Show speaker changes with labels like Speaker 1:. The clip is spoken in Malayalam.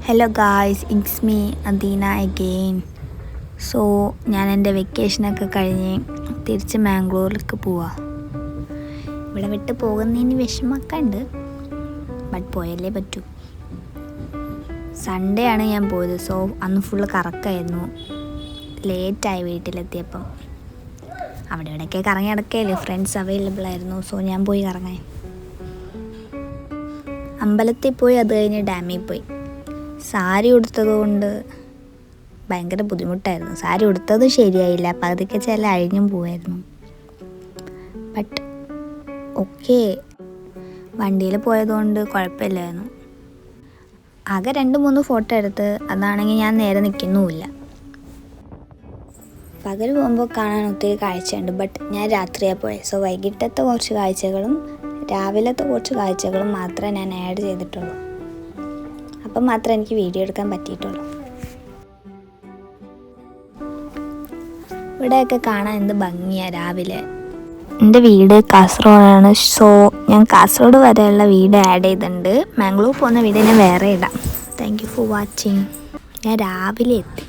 Speaker 1: Hello guys, it's me Adeena again. So ഞാൻ എൻ്റെ വെക്കേഷനൊക്കെ കഴിഞ്ഞ് തിരിച്ച് മാംഗ്ലൂരിലേക്ക് പോവാം. ഇവിടെ വിട്ട് പോകുന്നതിന് വിഷമമൊക്കെ ഉണ്ട്, ബട്ട് പോയല്ലേ പറ്റൂ. സൺഡേ ആണ് ഞാൻ പോയത്. സോ അന്ന് ഫുള്ള് കറക്കമായിരുന്നു. ലേറ്റായി വീട്ടിലെത്തിയപ്പം. അവിടെ ഇവിടെയൊക്കെ കറങ്ങി നടക്കുകയല്ലേ, ഫ്രണ്ട്സ് അവൈലബിൾ ആയിരുന്നു. സോ ഞാൻ പോയി കറങ്ങാൻ. അമ്പലത്തിൽ പോയി, അത് കഴിഞ്ഞ് ഡാമിൽ പോയി. സാരി ഉടുത്തത് കൊണ്ട് ഭയങ്കര ബുദ്ധിമുട്ടായിരുന്നു. സാരി ഉടുത്തത് ശരിയായില്ല, പകുതിക്ക് ചില അഴിഞ്ഞും പോവായിരുന്നു. ബട്ട് ഓക്കെ, വണ്ടിയിൽ പോയതുകൊണ്ട് കുഴപ്പമില്ലായിരുന്നു. ആകെ 2-3 ഫോട്ടോ എടുത്ത്, അതാണെങ്കിൽ ഞാൻ നേരെ നിൽക്കുന്നുമില്ല. പകൽ പോകുമ്പോൾ കാണാൻ ഒത്തിരി കാഴ്ചയുണ്ട്, ബട്ട് ഞാൻ രാത്രിയാണ് പോയത്. സോ വൈകിട്ടത്തെ കുറച്ച് കാഴ്ചകളും രാവിലത്തെ കുറച്ച് കാഴ്ചകളും മാത്രമേ ഞാൻ ആഡ് ചെയ്തിട്ടുള്ളൂ. അപ്പം മാത്രമേ എനിക്ക് വീഡിയോ എടുക്കാൻ പറ്റിയിട്ടുള്ളൂ. ഇവിടെയൊക്കെ കാണാൻ എന്ത് ഭംഗിയാണ് രാവിലെ. എൻ്റെ വീട് കാസർഗോഡാണ്. സോ ഞാൻ കാസർഗോഡ് വരെയുള്ള വീഡിയോ ആഡ് ചെയ്തിട്ടുണ്ട്. മാംഗ്ലൂർ പോകുന്ന വീഡിയോ ഞാൻ വേറെ ഇടാം. Thank you for watching. ഞാൻ രാവിലെ എത്തി.